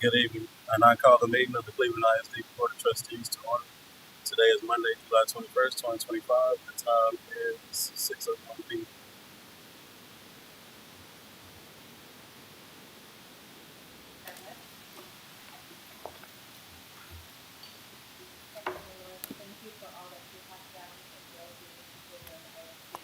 Good evening, and I call the meeting of the Cleveland ISD Board of Trustees to order. Today is Monday, July 21st, 2025. The time is 6:01 p.m. Thank you for all that you have done and will do for the ISD.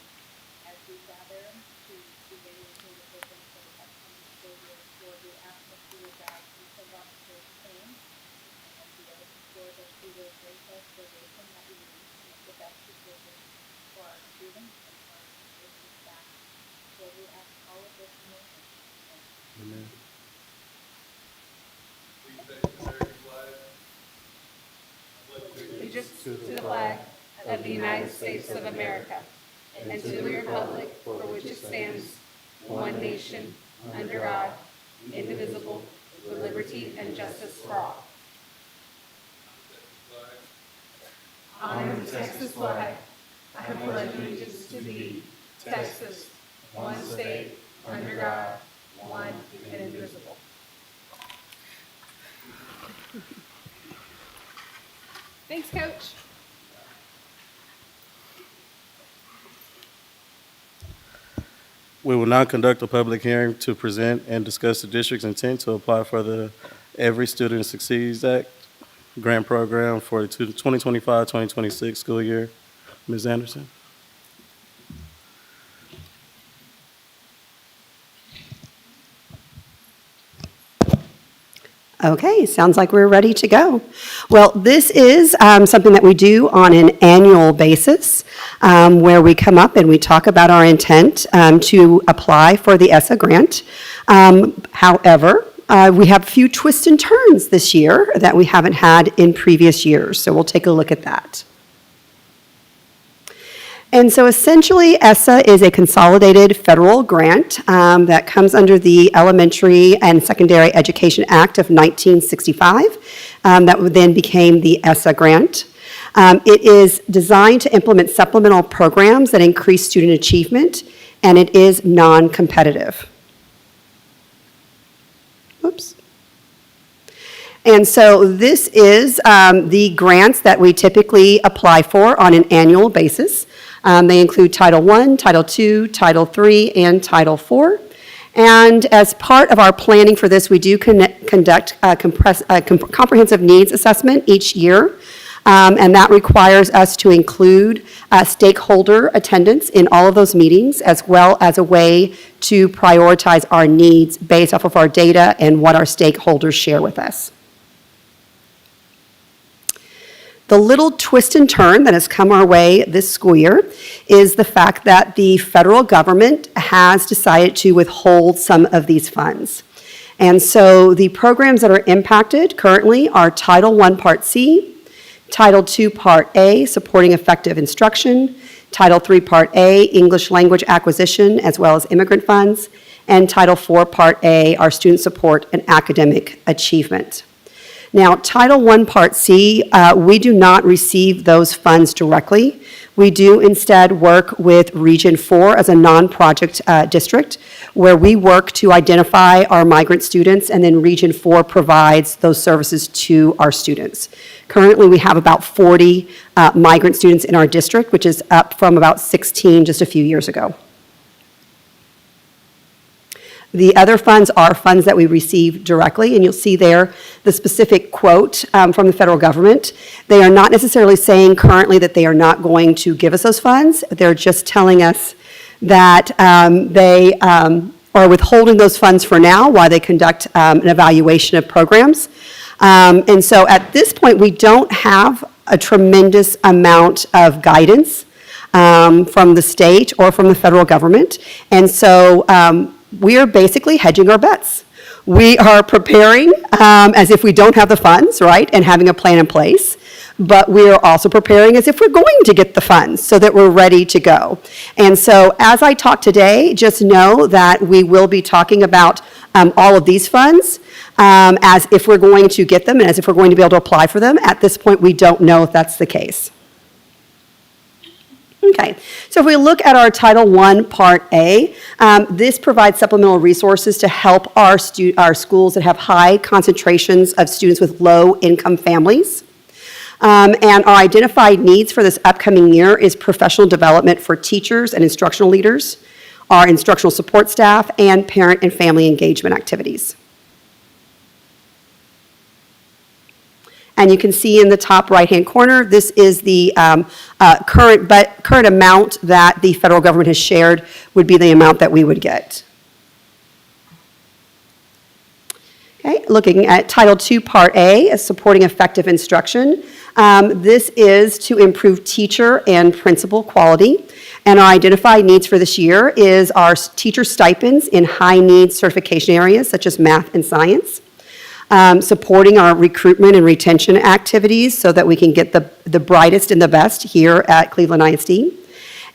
As we gather to be ready to the vision for the upcoming school year, Lord, we ask that you would guide each of us to stand and be able to ensure that you will grace us the wisdom that we need to make the best decisions for our students and for our teachers and staff. Lord, we ask all of this in your name. Amen. Allegiance to the flag of the United States of America and to the republic for which it stands, one nation, under God, indivisible, with liberty and justice for all. Honor the Texas flag. I pledge allegiance to thee, Texas, one state, under God, one and indivisible. Thanks, Coach. We will now conduct a public hearing to present and discuss the district's intent to apply for the Every Student Succeeds Act grant program for the 2025-2026 school year. Ms. Anderson. Okay, sounds like we're ready to go. Well, this is something that we do on an annual basis, where we come up and we talk about our intent to apply for the ESSA grant. However, we have a few twists and turns this year that we haven't had in previous years, so we'll take a look at that. And so essentially, ESSA is a consolidated federal grant that comes under the Elementary and Secondary Education Act of 1965 that then became the ESSA grant. It is designed to implement supplemental programs that increase student achievement, and it is non-competitive. Oops. And so this is the grants that we typically apply for on an annual basis. They include Title I, Title II, Title III, and Title IV. And as part of our planning for this, we do conduct a comprehensive needs assessment each year. And that requires us to include stakeholder attendance in all of those meetings, as well as a way to prioritize our needs based off of our data and what our stakeholders share with us. The little twist and turn that has come our way this school year is the fact that the federal government has decided to withhold some of these funds. And so the programs that are impacted currently are Title I Part C, Title II Part A, Supporting Effective Instruction, Title III Part A, English Language Acquisition, as well as immigrant funds, and Title IV Part A, our Student Support and Academic Achievement. Now, Title I Part C, we do not receive those funds directly. We do instead work with Region 4 as a non-project district, where we work to identify our migrant students, and then Region 4 provides those services to our students. Currently, we have about 40 migrant students in our district, which is up from about 16 just a few years ago. The other funds are funds that we receive directly, and you'll see there the specific quote from the federal government. They are not necessarily saying currently that they are not going to give us those funds. They're just telling us that they are withholding those funds for now while they conduct an evaluation of programs. And so at this point, we don't have a tremendous amount of guidance from the state or from the federal government. And so we are basically hedging our bets. We are preparing as if we don't have the funds, right, and having a plan in place. But we are also preparing as if we're going to get the funds so that we're ready to go. And so as I talk today, just know that we will be talking about all of these funds as if we're going to get them and as if we're going to be able to apply for them. At this point, we don't know if that's the case. Okay, so if we look at our Title I, Part A, this provides supplemental resources to help our schools that have high concentrations of students with low-income families. And our identified needs for this upcoming year is professional development for teachers and instructional leaders, our instructional support staff, and parent and family engagement activities. And you can see in the top right-hand corner, this is the current amount that the federal government has shared would be the amount that we would get. Okay, looking at Title II, Part A, supporting effective instruction. This is to improve teacher and principal quality. And our identified needs for this year is our teacher stipends in high-need certification areas such as math and science. Supporting our recruitment and retention activities so that we can get the brightest and the best here at Cleveland ISD,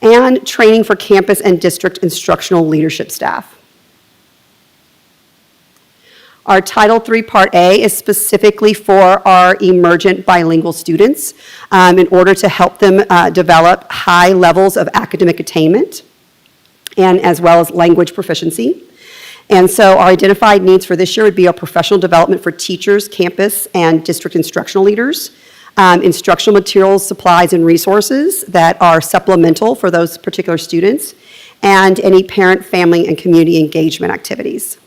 and training for campus and district instructional leadership staff. Our Title III Part A is specifically for our emergent bilingual students in order to help them develop high levels of academic attainment and as well as language proficiency. And so our identified needs for this year would be our professional development for teachers, campus, and district instructional leaders, instructional materials, supplies, and resources that are supplemental for those particular students, and any parent, family, and community engagement activities.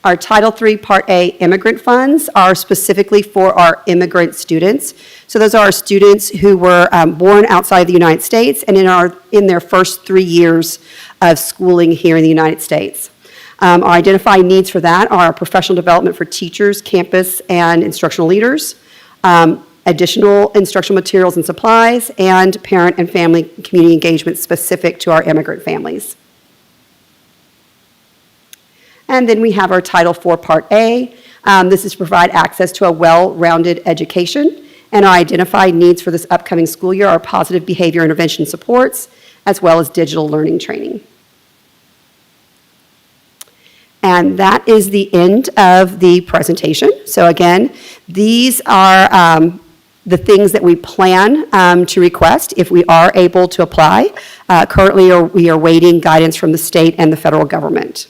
Our Title III Part A immigrant funds are specifically for our immigrant students. So those are our students who were born outside the United States and in their first 3 years of schooling here in the United States. Our identified needs for that are professional development for teachers, campus, and instructional leaders, additional instructional materials and supplies, and parent and family community engagement specific to our immigrant families. And then we have our Title IV Part A. This is to provide access to a well-rounded education. And our identified needs for this upcoming school year are positive behavior intervention supports, as well as digital learning training. And that is the end of the presentation. So again, these are the things that we plan to request if we are able to apply. Currently, we are waiting guidance from the state and the federal government.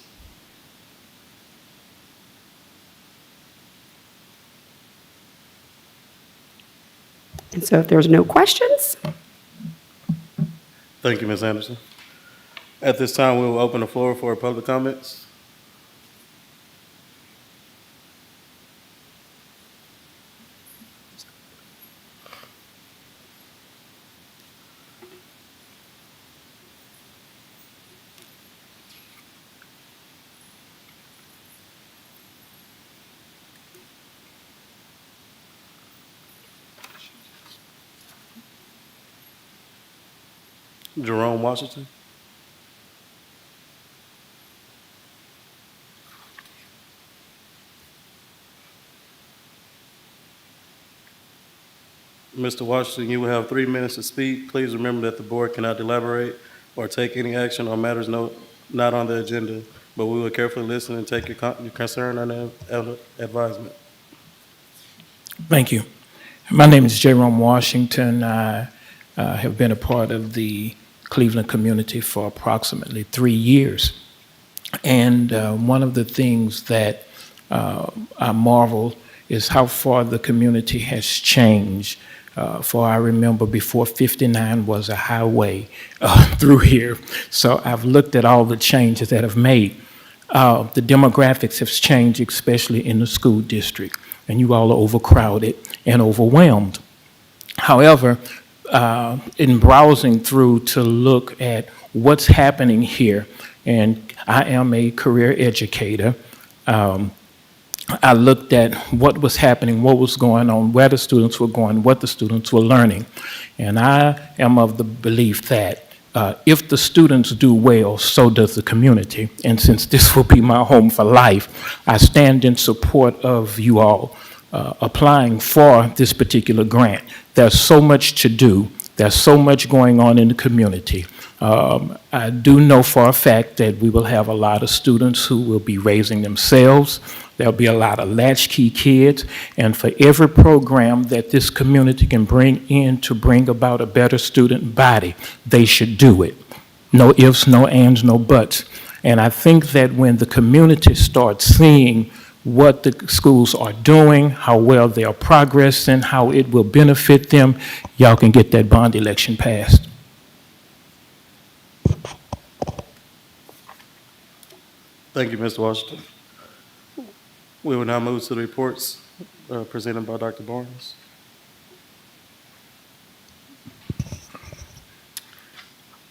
And so if there's no questions. Thank you, Ms. Anderson. At this time, we will open the floor for public comments. Jerome Washington. Mr. Washington, you will have 3 minutes to speak. Please remember that the board cannot deliberate or take any action on matters not on the agenda, but we will carefully listen and take your concern under advisement. Thank you. My name is Jerome Washington. I have been a part of the Cleveland community for approximately 3 years. And one of the things that I marvel is how far the community has changed. For I remember before 59 was a highway through here. So I've looked at all the changes that have made. The demographics have changed, especially in the school district, and you all are overcrowded and overwhelmed. However, in browsing through to look at what's happening here, and I am a career educator, I looked at what was happening, what was going on, where the students were going, what the students were learning. And I am of the belief that if the students do well, so does the community. And since this will be my home for life, I stand in support of you all applying for this particular grant. There's so much to do. There's so much going on in the community. I do know for a fact that we will have a lot of students who will be raising themselves. There'll be a lot of latchkey kids, and for every program that this community can bring in to bring about a better student body, they should do it. No ifs, no ands, no buts. And I think that when the community starts seeing what the schools are doing, how well they are progressing, how it will benefit them, y'all can get that bond election passed. Thank you, Mr. Washington. We will now move to the reports presented by Dr. Barnes.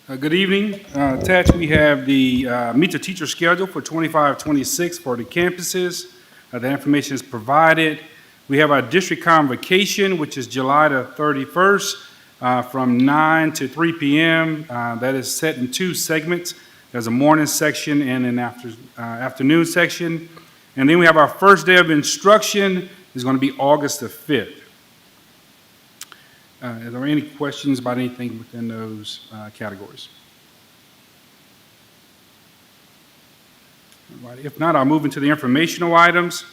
Good evening. Attached, we have the meet the teacher schedule for 25-26 for the campuses. The information is provided. We have our district convocation, which is July the 31st from 9 to 3 p.m. That is set in two segments. There's a morning section and an afternoon section. And then we have our first day of instruction is going to be August the 5th. Are there any questions about anything within those categories? All right, if not, I'll move into the informational items.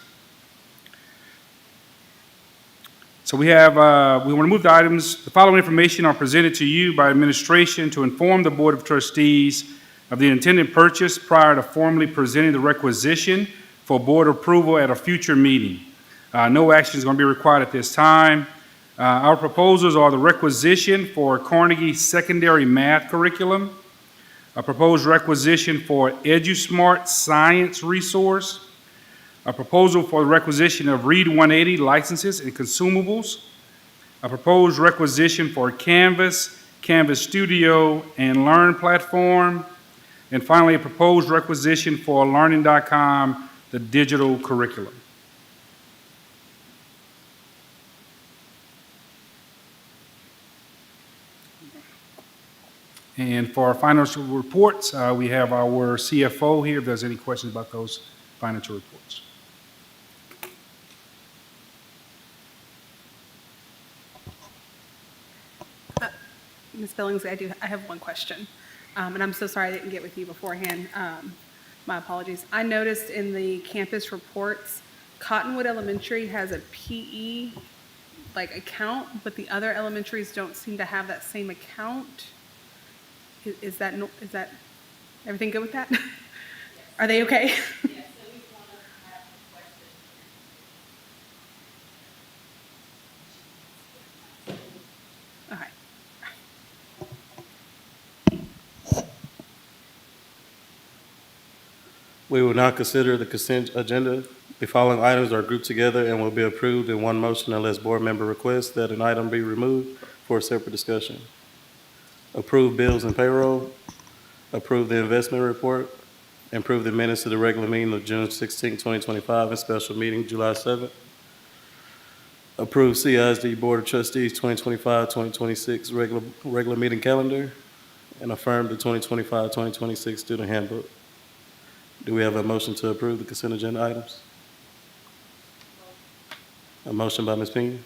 So we want to move the items. The following information are presented to you by administration to inform the Board of Trustees of the intended purchase prior to formally presenting the requisition for board approval at a future meeting. No action is going to be required at this time. Our proposals are the requisition for Carnegie Secondary Math Curriculum, a proposed requisition for EduSmart Science Resource, a proposal for the requisition of Read 180 licenses and consumables, a proposed requisition for Canvas, Canvas Studio, and Learn platform, and finally a proposed requisition for Learning.com, the digital curriculum. And for our financial reports, we have our CFO here if there's any questions about those financial reports. Ms. Billingsley, I have one question, and I'm so sorry I didn't get with you beforehand. My apologies. I noticed in the campus reports, Cottonwood Elementary has a PE account, but the other elementaries don't seem to have that same account. Is that everything good with that? Yes. Are they okay? Yes, at least one of them have requested. Okay. We will now consider the consent agenda. The following items are grouped together and will be approved in one motion unless board member requests that an item be removed for a separate discussion. Approve bills and payroll, approve the investment report, approve the minutes of the regular meeting of June 16, 2025, and special meeting July 7th. Approve CISD Board of Trustees 2025-2026 regular meeting calendar, and affirm the 2025-2026 student handbook. Do we have a motion to approve the consent agenda items? A motion by Ms. Pena.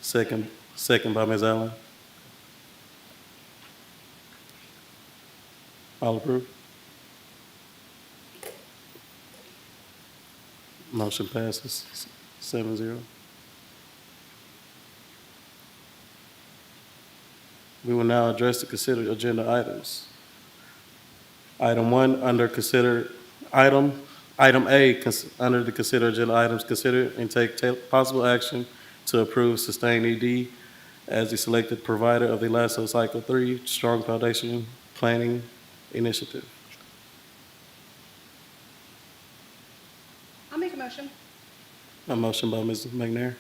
Second by Ms. Allen. All approved? Motion passes 7-0. We will now address the considered agenda items. Item A, under the considered agenda items, consider and take possible action to approve Sustain ED as the selected provider of the LASSO Cycle 3 Strong Foundation Planning Initiative. I'll make a motion. A motion by Ms. McNair.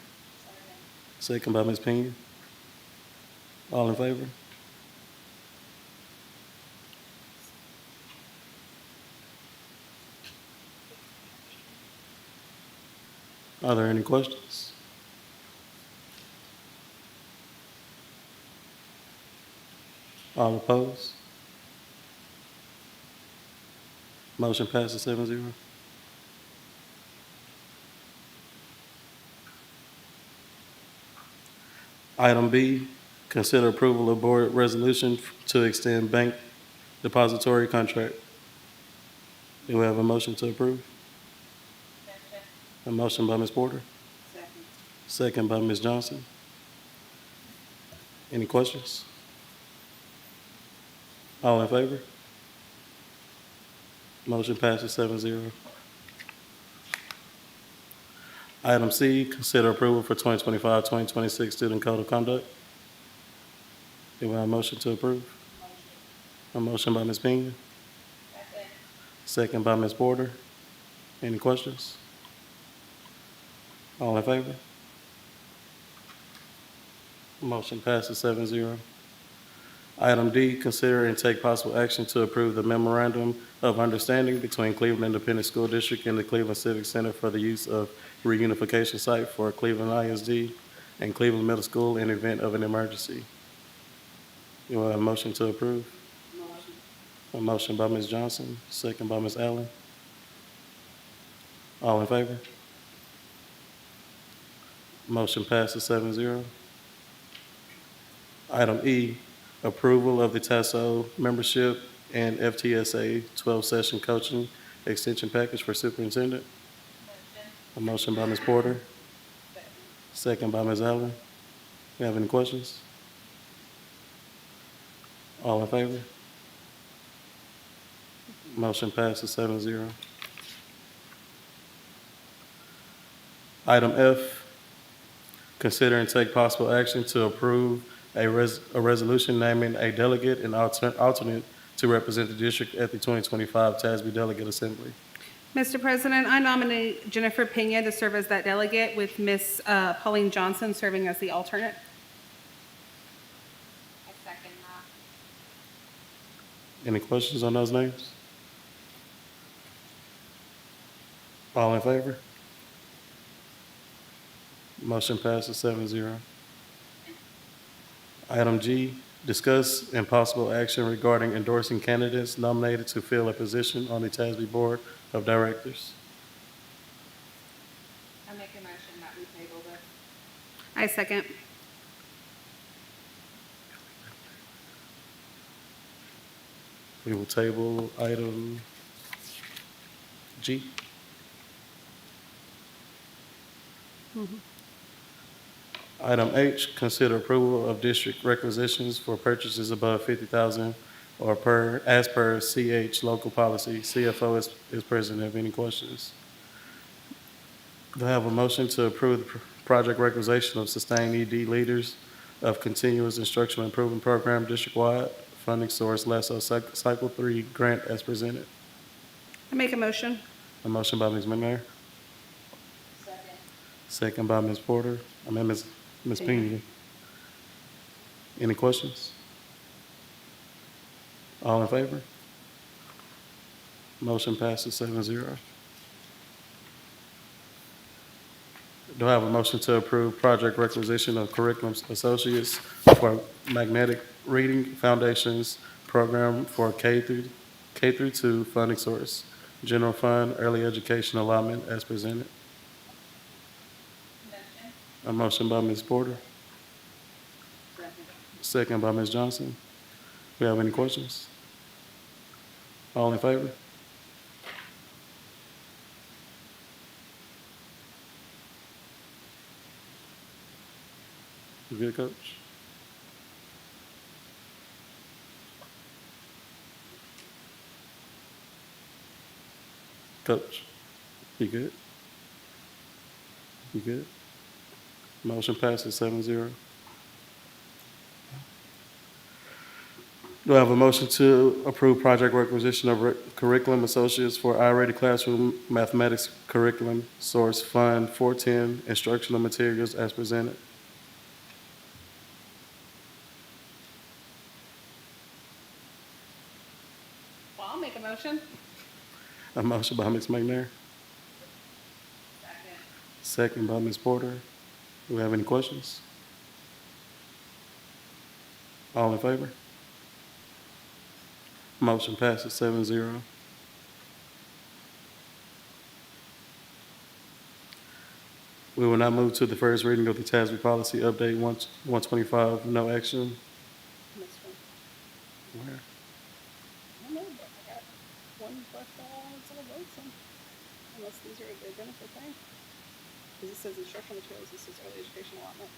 Second by Ms. Pena. All in favor? Are there any questions? All opposed? Motion passes 7-0. Item B, consider approval of board resolution to extend bank depository contract. Do we have a motion to approve? A motion by Ms. Porter, second by Ms. Johnson. Any questions? All in favor? Motion passes 7-0. Item C, consider approval for 2025-2026 Student Code of Conduct. Do we have a motion to approve? A motion by Ms. Pena, second by Ms. Porter. Any questions? All in favor? Motion passes 7-0. Item D, consider and take possible action to approve the memorandum of understanding between Cleveland Independent School District and the Cleveland Civic Center for the use of reunification site for Cleveland ISD and Cleveland Middle School in event of an emergency. You want a motion to approve? A motion by Ms. Johnson, second by Ms. Allen. All in favor? Motion passes 7-0. Item E, approval of the TASO membership and FTSA 12-session coaching extension package for superintendent. A motion by Ms. Porter, second by Ms. Allen. You have any questions? All in favor? Motion passes 7-0. Item F, consider and take possible action to approve a resolution naming a delegate and alternate to represent the district at the 2025 TASB Delegate Assembly. Mr. President, I nominate Jennifer Pena to serve as that delegate with Ms. Pauline Johnson serving as the alternate. I second that. Any questions on those names? All in favor? Motion passes 7-0. Item G, discuss and possible action regarding endorsing candidates nominated to fill a position on the TASB Board of Directors. I make a motion that we table this. I second. We will table item G. Item H, consider approval of district requisitions for purchases above 50,000 or as per CH local policy. CFO is present. Have any questions? Do I have a motion to approve the project requisition of sustained ED leaders of continuous instructional improvement program district-wide funding source LESO Cycle 3 grant as presented? I make a motion. A motion by Ms. McNair, Second. second by Ms. Porter. Ms. Pena. Any questions? All in favor? Motion passes 7-0. Do I have a motion to approve project requisition of curriculum associates for magnetic reading foundations program for K through 2 funding source, general fund, early education allotment as presented? Motion. A motion by Ms. Porter, Second. second by Ms. Johnson. Do we have any questions? All in favor? You good, Coach? Coach, you good? You good? Motion passes 7-0. Do I have a motion to approve project requisition of curriculum associates for I-Ready Classroom Mathematics Curriculum Source Fund 410 instructional materials as presented? Well, I'll make a motion. A motion by Ms. McNair, Second. second by Ms. Porter. Do we have any questions? All in favor? Motion passes 7-0. We will now move to the first reading of the TASB policy update 125, no action. Next one. Where? I don't know, but I got one question I wanted to vote on. Unless these are the identical thing. Because it says instructional materials, this is early education allotment.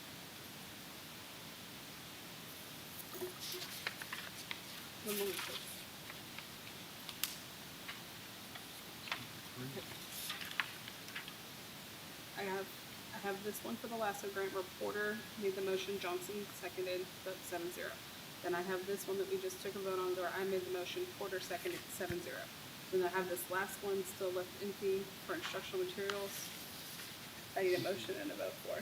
One moment, please. I have this one for the LASSO grant. Reporter made the motion, Johnson seconded, vote 7-0. Then I have this one that we just took a vote on, where I made the motion, Porter seconded, 7-0. Then I have this last one still left empty for instructional materials. I need a motion and a vote for.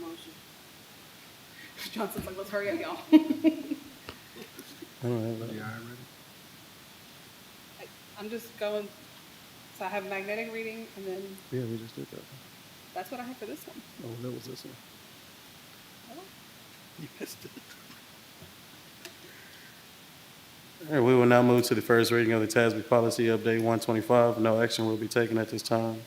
Motion. Johnson's like, let's hurry up, y'all. I don't have that. I'm just going, so I have magnetic reading, and then Yeah, we just did that. that's what I have for this one. Oh, that was this one. You missed it. All right, we will now move to the first reading of the TASB policy update 125. No action will be taken at this time.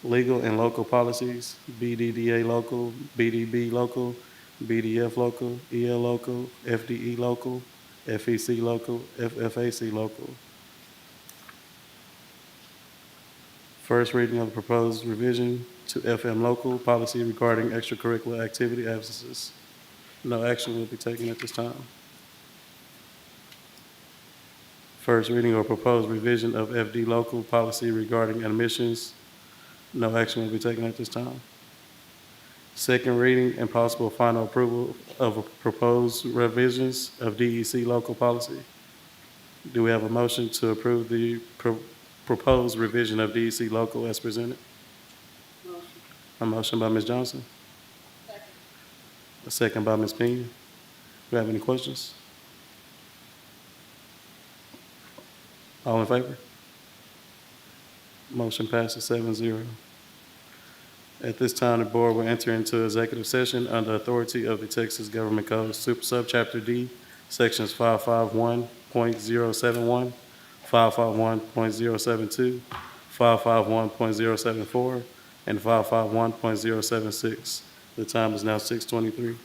Legal and local policies, BDDA local, BDB local, BDF local, EL local, FDE local, FEC local, FFAC local. First reading of the proposed revision to FM local policy regarding extracurricular activity absences. No action will be taken at this time. First reading or proposed revision of FD local policy regarding admissions. No action will be taken at this time. Second reading and possible final approval of proposed revisions of DEC local policy. Do we have a motion to approve the proposed revision of DEC local as presented? Motion. A motion by Ms. Johnson. Second. A second by Ms. Pena. Do we have any questions? All in favor? Motion passes 7-0. At this time, the board will enter into executive session under authority of the Texas Government Code, Subchapter D, Sections 551.071, 551.072, 551.074, and 551.076. The time is now 6:23.